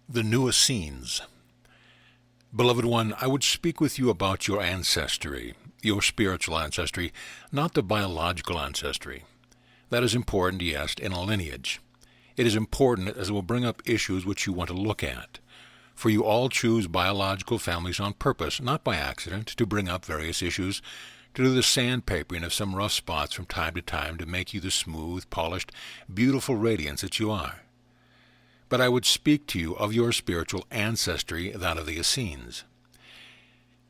The new Essenes. Beloved one, I would speak with you about your ancestry, your spiritual ancestry, not the biological ancestry. That is important, yes, in a lineage. It is important as it will bring up issues which you want to look at. For you all choose biological families on purpose, not by accident, to bring up various issues, to do the sandpapering of some rough spots from time to time to make you the smooth, polished, beautiful radiance that you are. But I would speak to you of your spiritual ancestry, that of the Essenes.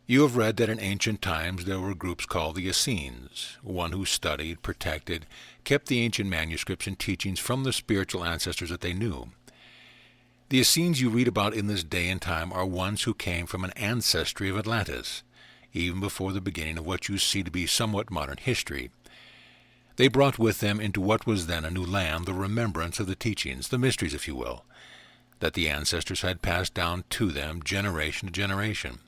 You have read that in ancient times there were groups called the Essenes, one who studied, protected, kept the ancient manuscripts and teachings from the spiritual ancestors that they knew. The Essenes you read about in this day and time are ones who came from an ancestry of Atlantis, even before the beginning of what you see to be somewhat modern history. They brought with them into what was then a new land the remembrance of the teachings, the mysteries, if you will, that the ancestors had passed down to them generation to generation.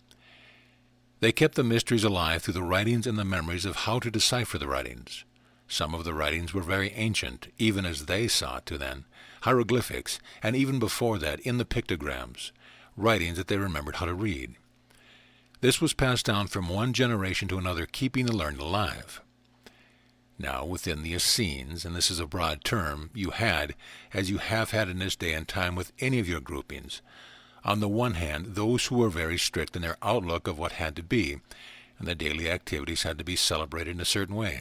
They kept the mysteries alive through the writings and the memories of how to decipher the writings. Some of the writings were very ancient, even as they saw it to then, hieroglyphics, and even before that, in the pictograms, writings that they remembered how to read. This was passed down from one generation to another, keeping the learning alive. Now, within the Essenes, and this is a broad term, you had, as you have had in this day and time with any of your groupings, on the one hand, those who were very strict in their outlook of what had to be, and the daily activities had to be celebrated in a certain way.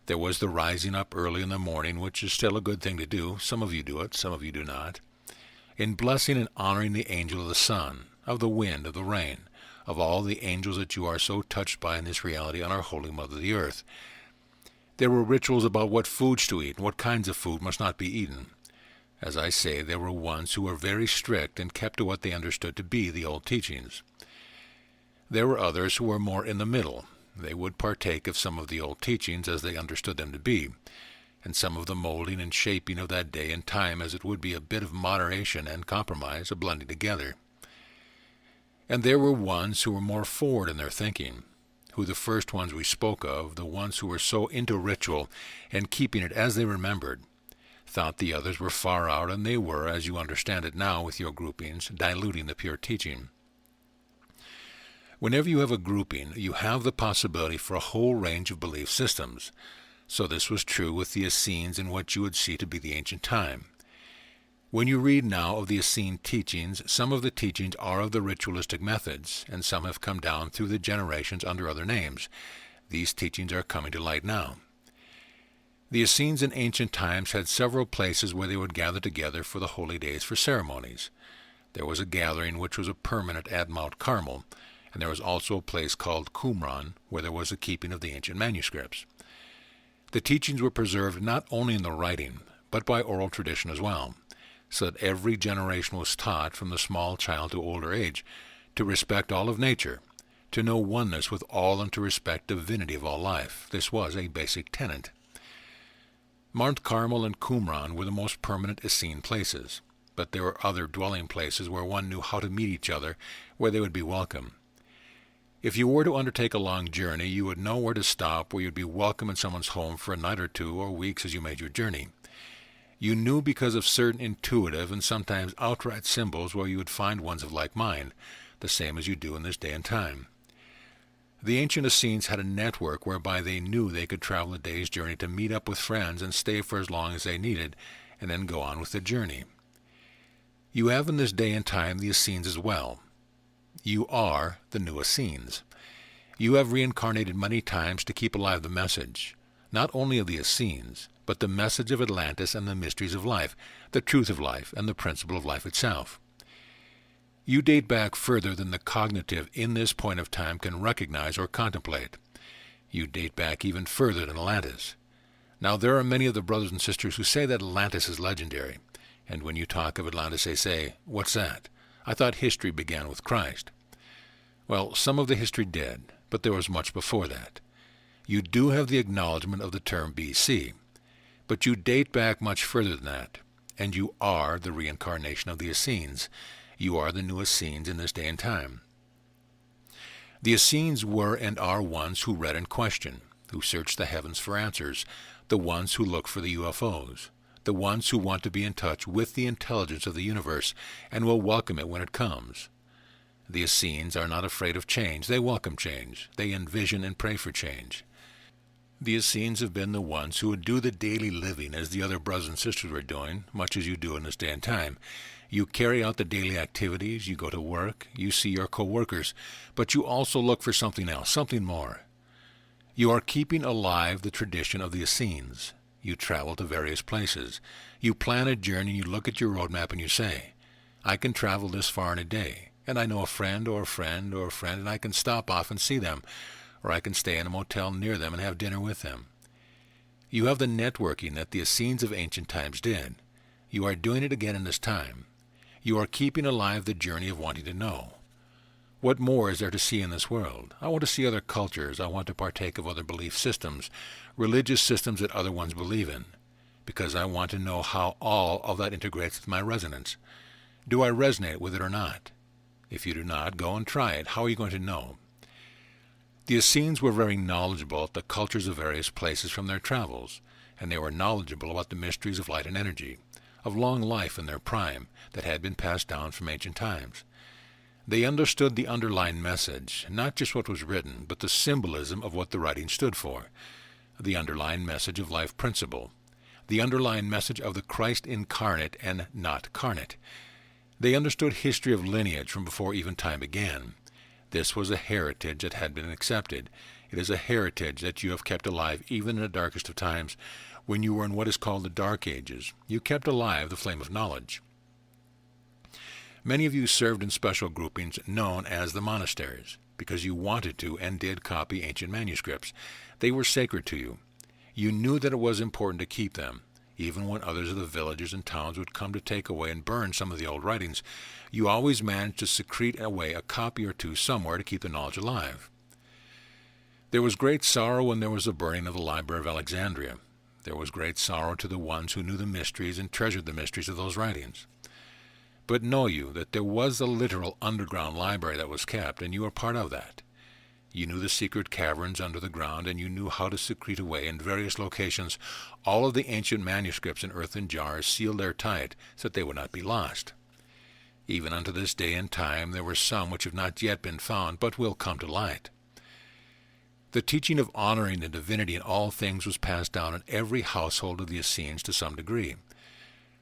There was the rising up early in the morning, which is still a good thing to do. Some of you do it, some of you do not. In blessing and honoring the angel of the sun, of the wind, of the rain, of all the angels that you are so touched by in this reality on our Holy Mother the Earth. There were rituals about what foods to eat and what kinds of food must not be eaten. As I say, there were ones who were very strict and kept to what they understood to be the old teachings. There were others who were more in the middle. They would partake of some of the old teachings as they understood them to be, and some of the molding and shaping of that day and time as it would be a bit of moderation and compromise, a blending together. And there were ones who were more forward in their thinking, who the first ones we spoke of, the ones who were so into ritual and keeping it as they remembered, thought the others were far out, and they were, as you understand it now with your groupings, diluting the pure teaching. Whenever you have a grouping, you have the possibility for a whole range of belief systems. So this was true with the Essenes in what you would see to be the ancient time. When you read now of the Essene teachings, some of the teachings are of the ritualistic methods, and some have come down through the generations under other names. These teachings are coming to light now. The Essenes in ancient times had several places where they would gather together for the holy days for ceremonies. There was a gathering which was a permanent at Mount Carmel, and there was also a place called Qumran, where there was a keeping of the ancient manuscripts. The teachings were preserved not only in the writing, but by oral tradition as well, so that every generation was taught, from the small child to older age, to respect all of nature, to know oneness with all, and to respect divinity of all life. This was a basic tenet. Mount Carmel and Qumran were the most permanent Essene places, but there were other dwelling places where one knew how to meet each other, where they would be welcome. If you were to undertake a long journey, you would know where to stop, where you would be welcome in someone's home for a night or two or weeks as you made your journey. You knew because of certain intuitive and sometimes outright symbols where you would find ones of like mind, the same as you do in this day and time. The ancient Essenes had a network whereby they knew they could travel a day's journey to meet up with friends and stay for as long as they needed, and then go on with the journey. You have in this day and time the Essenes as well. You are the new Essenes. You have reincarnated many times to keep alive the message, not only of the Essenes, but the message of Atlantis and the mysteries of life, the truth of life, and the principle of life itself. You date back further than the cognitive in this point of time can recognize or contemplate. You date back even further than Atlantis. Now there are many of the brothers and sisters who say that Atlantis is legendary, and when you talk of Atlantis they say, "What's that? I thought history began with Christ." Well, some of the history did, but there was much before that. You do have the acknowledgement of the term BC, but you date back much further than that, and you are the reincarnation of the Essenes. You are the new Essenes in this day and time. The Essenes were and are ones who read and question, who searched the heavens for answers, the ones who look for the UFOs, the ones who want to be in touch with the intelligence of the universe and will welcome it when it comes. The Essenes are not afraid of change. They welcome change. They envision and pray for change. The Essenes have been the ones who would do the daily living as the other brothers and sisters were doing, much as you do in this day and time. You carry out the daily activities, you go to work, you see your co-workers, but you also look for something else, something more. You are keeping alive the tradition of the Essenes. You travel to various places. You plan a journey, you look at your roadmap and you say, I can travel this far in a day, and I know a friend or a friend or a friend, and I can stop off and see them, or I can stay in a motel near them and have dinner with them. You have the networking that the Essenes of ancient times did. You are doing it again in this time. You are keeping alive the journey of wanting to know. What more is there to see in this world? I want to see other cultures. I want to partake of other belief systems, religious systems that other ones believe in, because I want to know how all of that integrates with my resonance. Do I resonate with it or not? If you do not, go and try it. How are you going to know? The Essenes were very knowledgeable of the cultures of various places from their travels, and they were knowledgeable about the mysteries of light and energy, of long life in their prime that had been passed down from ancient times. They understood the underlying message, not just what was written, but the symbolism of what the writing stood for, the underlying message of life principle, the underlying message of the Christ incarnate and not carnate. They understood history of lineage from before even time began. This was a heritage that had been accepted. It is a heritage that you have kept alive even in the darkest of times. When you were in what is called the Dark Ages, you kept alive the flame of knowledge. Many of you served in special groupings known as the monasteries, because you wanted to and did copy ancient manuscripts. They were sacred to you. You knew that it was important to keep them. Even when others of the villages and towns would come to take away and burn some of the old writings, you always managed to secrete away a copy or two somewhere to keep the knowledge alive. There was great sorrow when there was the burning of the Library of Alexandria. There was great sorrow to the ones who knew the mysteries and treasured the mysteries of those writings. But know you that there was a literal underground library that was kept, and you were part of that. You knew the secret caverns under the ground, and you knew how to secrete away in various locations all of the ancient manuscripts in earthen jars sealed airtight so that they would not be lost. Even unto this day and time there were some which have not yet been found, but will come to light. The teaching of honoring the divinity in all things was passed down in every household of the Essenes to some degree.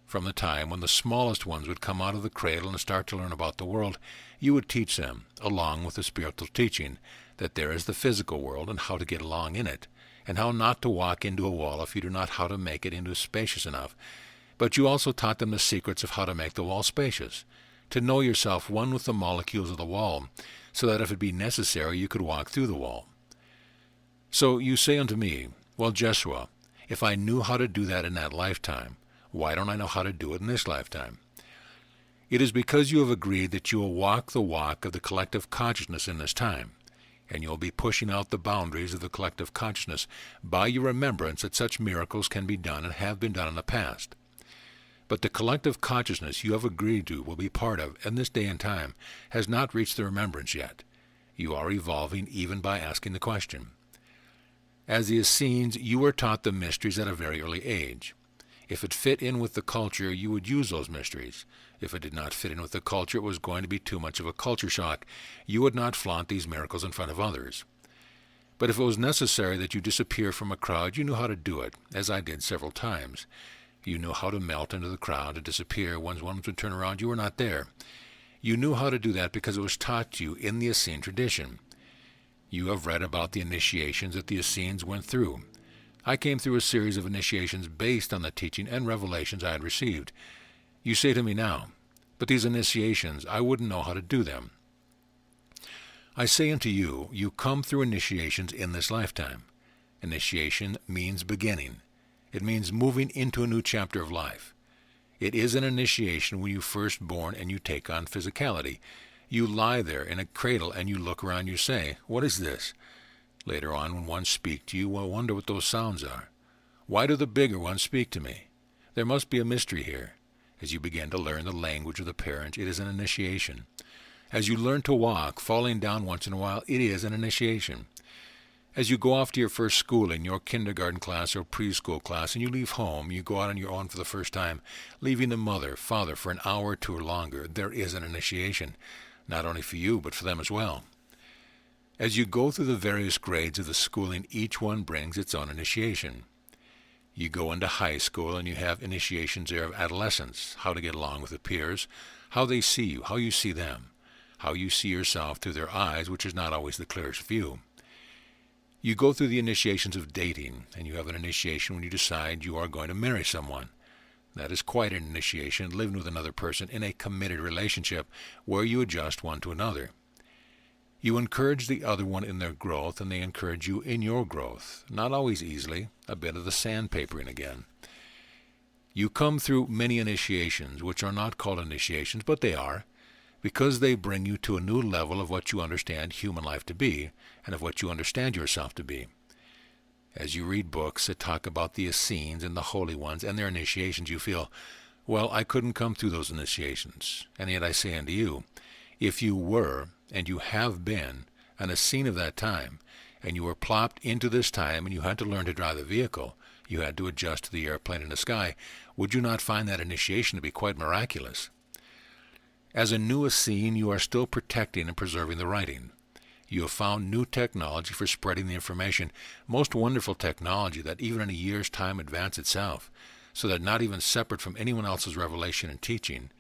From the time when the smallest ones would come out of the cradle and start to learn about the world, you would teach them, along with the spiritual teaching, that there is the physical world and how to get along in it, and how not to walk into a wall if you do not how to make it into spacious enough. But you also taught them the secrets of how to make the wall spacious, to know yourself one with the molecules of the wall, so that if it be necessary you could walk through the wall. So you say unto me, well, Jeshua, if I knew how to do that in that lifetime, why don't I know how to do it in this lifetime? It is because you have agreed that you will walk the walk of the collective consciousness in this time, and you will be pushing out the boundaries of the collective consciousness by your remembrance that such miracles can be done and have been done in the past. But the collective consciousness you have agreed to will be part of in this day and time has not reached the remembrance yet. You are evolving even by asking the question. As the Essenes, you were taught the mysteries at a very early age. If it fit in with the culture, you would use those mysteries. If it did not fit in with the culture, it was going to be too much of a culture shock. You would not flaunt these miracles in front of others. But if it was necessary that you disappear from a crowd, you knew how to do it, as I did several times. You knew how to melt into the crowd and disappear. When one would turn around, you were not there. You knew how to do that because it was taught you in the Essene tradition. You have read about the initiations that the Essenes went through. I came through a series of initiations based on the teaching and revelations I had received. You say to me now, but these initiations, I wouldn't know how to do them. I say unto you, you come through initiations in this lifetime. Initiation means beginning. It means moving into a new chapter of life. It is an initiation when you're first born and you take on physicality. You lie there in a cradle and you look around, you say, what is this? Later on, when one speaks to you, will wonder what those sounds are. Why do the bigger ones speak to me? There must be a mystery here. As you begin to learn the language of the parents, it is an initiation. As you learn to walk, falling down once in a while, it is an initiation. As you go off to your first schooling, your kindergarten class or preschool class, and you leave home, you go out on your own for the first time, leaving the mother, father for an hour or two or longer, there is an initiation, not only for you, but for them as well. As you go through the various grades of the schooling, each one brings its own initiation. You go into high school and you have initiations there of adolescence, how to get along with the peers, how they see you, how you see them, how you see yourself through their eyes, which is not always the clearest view. You go through the initiations of dating, and you have an initiation when you decide you are going to marry someone. That is quite an initiation, living with another person in a committed relationship where you adjust one to another. You encourage the other one in their growth, and they encourage you in your growth. Not always easily, a bit of the sandpapering again. You come through many initiations, which are not called initiations, but they are, because they bring you to a new level of what you understand human life to be, and of what you understand yourself to be. As you read books that talk about the Essenes and the Holy Ones and their initiations, you feel, well, I couldn't come through those initiations. And yet I say unto you, if you were, and you have been, an Essene of that time, and you were plopped into this time and you had to learn to drive the vehicle, you had to adjust to the airplane in the sky, would you not find that initiation to be quite miraculous? As a new Essene, you are still protecting and preserving the writing. You have found new technology for spreading the information, most wonderful technology that even in a year's time advance itself, so that not even separate from anyone else's revelation and teaching,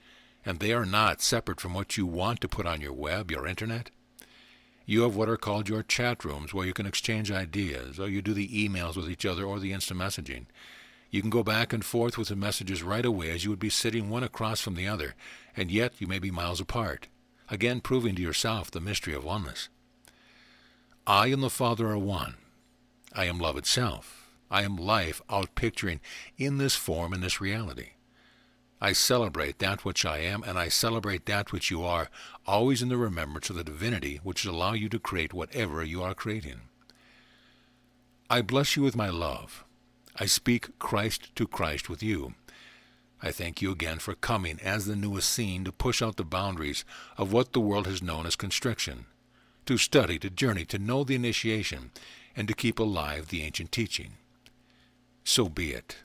and they are not separate from what you want to put on your web, your internet. You have what are called your chat rooms, where you can exchange ideas, or you do the emails with each other or the instant messaging. You can go back and forth with the messages right away as you would be sitting one across from the other, and yet you may be miles apart, again proving to yourself the mystery of oneness. I and the Father are one. I am love itself. I am life outpicturing in this form, in this reality. I celebrate that which I am, and I celebrate that which you are, always in the remembrance of the divinity which will allow you to create whatever you are creating. I bless you with my love. I speak Christ to Christ with you. I thank you again for coming as the new Essene to push out the boundaries of what the world has known as constriction, to study, to journey, to know the initiation, and to keep alive the ancient teaching. So be it.